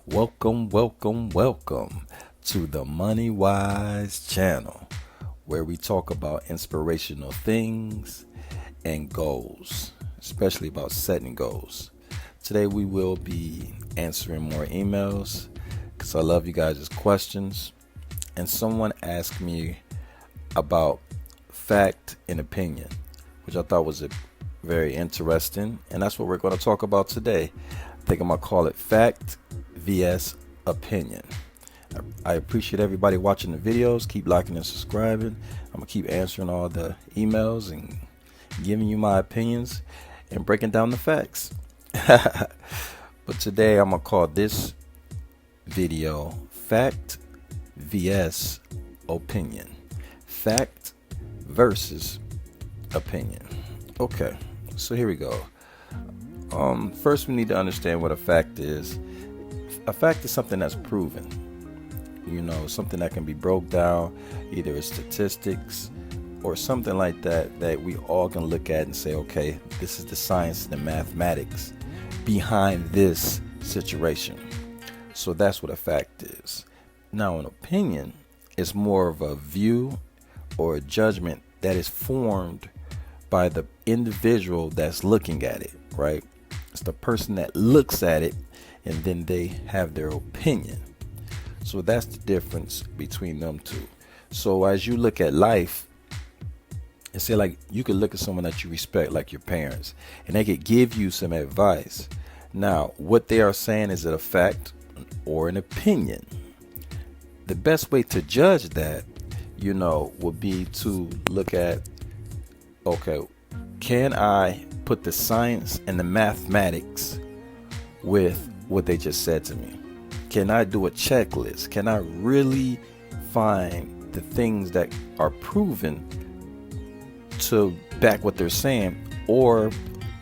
Welcome to the MoneyWise Channel, where we talk about inspirational things and goals, especially about setting goals. Today we will be answering more emails because I love you guys' questions. And someone asked me about fact and opinion, which I thought was very interesting. And that's what we're going to talk about today. I think I'm going to call it fact vs opinion. I appreciate everybody watching the videos. Keep liking and subscribing. I'm going to keep answering all the emails and giving you my opinions and breaking down the facts. But today I'm going to call this video fact vs opinion. Fact versus opinion. Okay, so here we go. First we need to understand what a fact is. A fact is something that's proven. Something that can be broke down, either as statistics or something like that we all can look at and say, okay, this is the science and the mathematics behind this situation. So that's what a fact is. Now, an opinion is more of a view or a judgment that is formed by the individual that's looking at it, right? It's the person that looks at it and then they have their opinion. So that's the difference between them two. So as you look at life, and say, like, you could look at someone that you respect, like your parents, and they could give you some advice. Now, what they are saying, is it a fact or an opinion? The best way to judge that, would be to look at, okay, can I put the science and the mathematics with what they just said to me? Can I do a checklist? Can I really find the things that are proven to back what they're saying? Or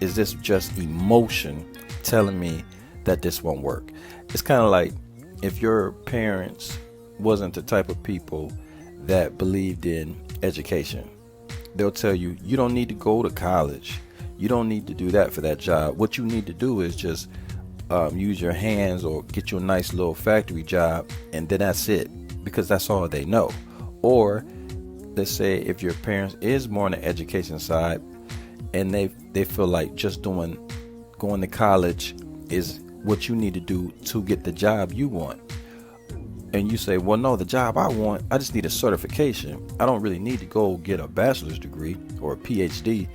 is this just emotion telling me that this won't work? It's kind of like if your parents wasn't the type of people that believed in education. They'll tell you, you don't need to go to college. You don't need to do that for that job. What you need to do is just use your hands or get you a nice little factory job, and then that's it, because that's all they know. Or let's say if your parents is more on the education side and they feel like just going to college is what you need to do to get the job you want. And you say, well, no, the job I want, I just need a certification. I don't really need to go get a bachelor's degree or a PhD.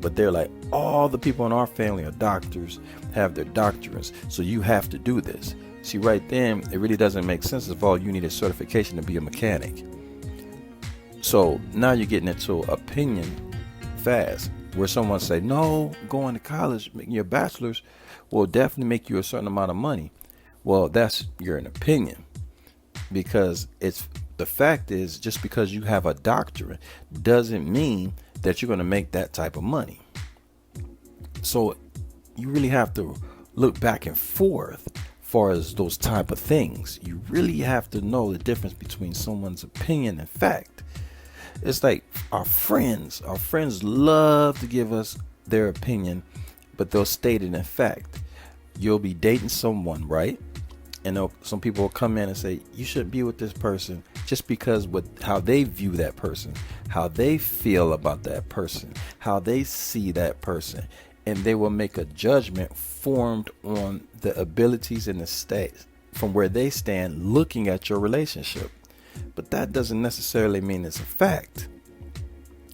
But they're like, all the people in our family are doctors, have their doctorates, so you have to do this. See, right then, it really doesn't make sense if all you need is certification to be a mechanic. So now you're getting into opinion fast, where someone say, no, going to college, making your bachelor's will definitely make you a certain amount of money. Well, that's your opinion. Because the fact is, just because you have a doctorate doesn't mean that you're going to make that type of money. So you really have to look back and forth as far as those type of things. You really have to know the difference between someone's opinion and fact. It's like our friends love to give us their opinion, but they'll state it in fact. You'll be dating someone, right? And some people will come in and say, you shouldn't be with this person just because how they view that person, how they feel about that person, how they see that person. And they will make a judgment formed on the abilities and the state from where they stand looking at your relationship. But that doesn't necessarily mean it's a fact.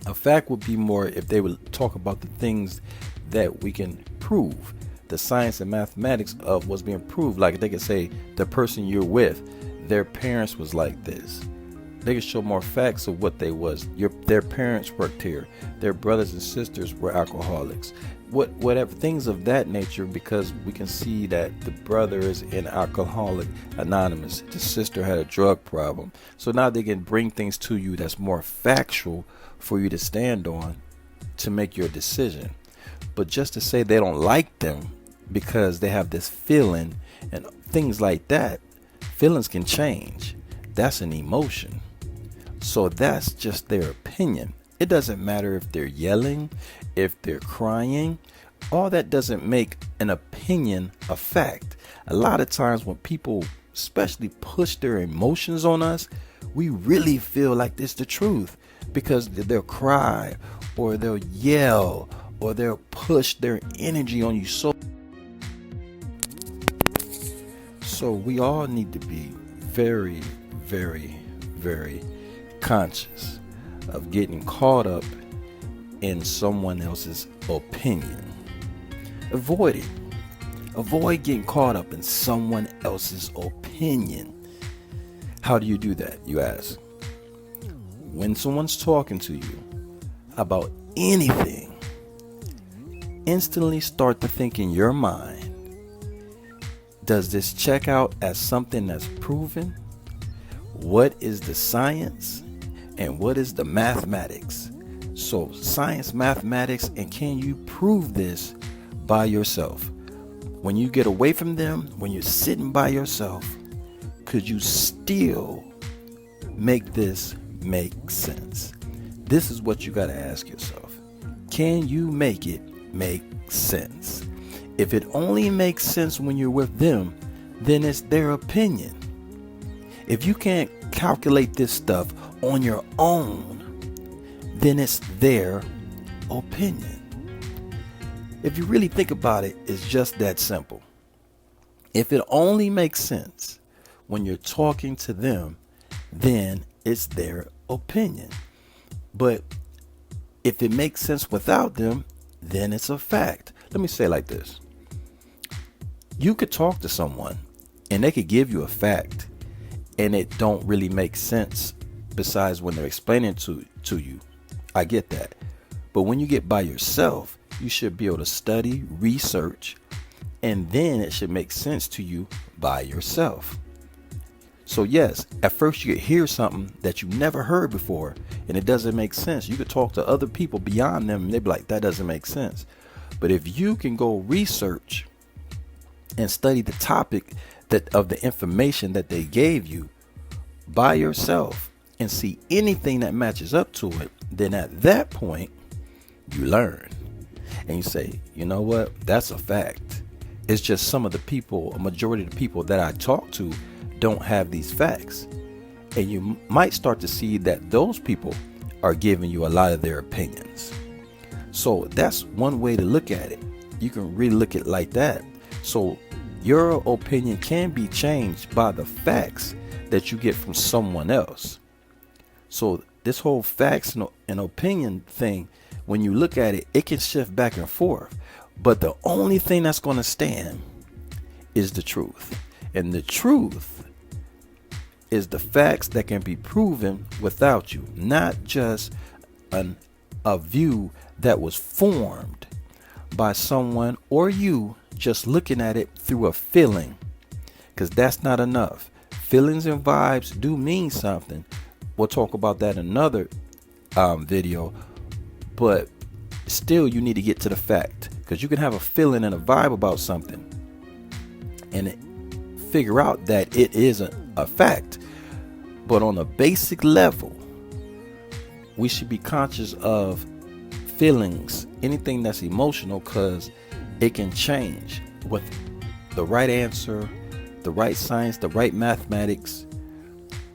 A fact would be more if they would talk about the things that we can prove. The science and mathematics of what's being proved. Like they could say the person you're with, their parents was like this. They could show more facts of what they was. Their parents worked here. Their brothers and sisters were alcoholics. Whatever things of that nature, because we can see that the brother is in Alcoholic Anonymous. The sister had a drug problem. So now they can bring things to you that's more factual for you to stand on to make your decision. But just to say they don't like them because they have this feeling and things like that, feelings can change. That's an emotion. So that's just their opinion. It doesn't matter if they're yelling, if they're crying, all that doesn't make an opinion a fact. A lot of times when people especially push their emotions on us, we really feel like it's the truth, because they'll cry or they'll yell or they'll push their energy on you. So we all need to be very, very, very conscious of getting caught up in someone else's opinion. Avoid getting caught up in someone else's opinion. How do you do that, you ask? When someone's talking to you about anything, instantly start to think in your mind, does this check out as something that's proven? What is the science and what is the mathematics? So science, mathematics, and can you prove this by yourself? When you get away from them, when you're sitting by yourself, could you still make this make sense? This is what you got to ask yourself. Can you make it make sense? If it only makes sense when you're with them, then it's their opinion. If you can't calculate this stuff on your own, then it's their opinion. If you really think about it, it's just that simple. If it only makes sense when you're talking to them, then it's their opinion. But if it makes sense without them, then it's a fact. Let me say it like this. You could talk to someone and they could give you a fact and it don't really make sense besides when they're explaining to you. I get that. But when you get by yourself, you should be able to study, research, and then it should make sense to you by yourself. So yes, at first you could hear something that you never heard before and it doesn't make sense. You could talk to other people beyond them and they'd be like, that doesn't make sense. But if you can go research and study the topic of the information that they gave you by yourself and see anything that matches up to it, then at that point you learn and you say, you know what, that's a fact. It's just some of the people, a majority of the people that I talk to don't have these facts. And you might start to see that those people are giving you a lot of their opinions. So that's one way to look at it. You can really look at it like that. So your opinion can be changed by the facts that you get from someone else. So this whole facts and opinion thing, when you look at it, it can shift back and forth. But the only thing that's going to stand is the truth. And the truth is the facts that can be proven without you, not just a view that was formed by someone or you just looking at it through a feeling, because that's not enough. Feelings and vibes do mean something. We'll talk about that in another video, but still you need to get to the fact, because you can have a feeling and a vibe about something and figure out that it is a fact. But on a basic level, we should be conscious of feelings, anything that's emotional, because it can change with the right answer, the right science, the right mathematics.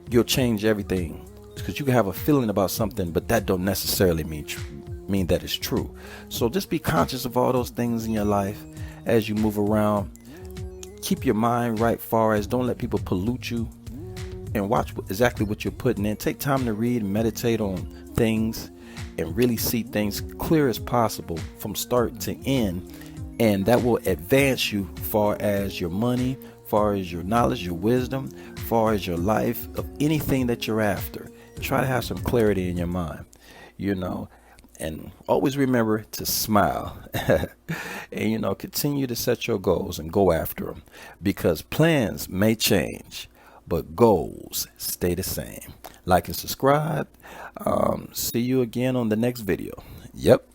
You'll change everything, because you can have a feeling about something, but that don't necessarily mean that it's true. So just be conscious of all those things in your life as you move around. Keep your mind right, far as don't let people pollute you, and watch exactly what you're putting in. Take time to read and meditate on things and really see things clear as possible from start to end, and that will advance you far as your money, far as your knowledge, your wisdom, far as your life, of anything that you're after. Try to have some clarity in your mind, and always remember to smile and continue to set your goals and go after them, because plans may change but goals stay the same. Like and subscribe. See you again on the next video. Yep.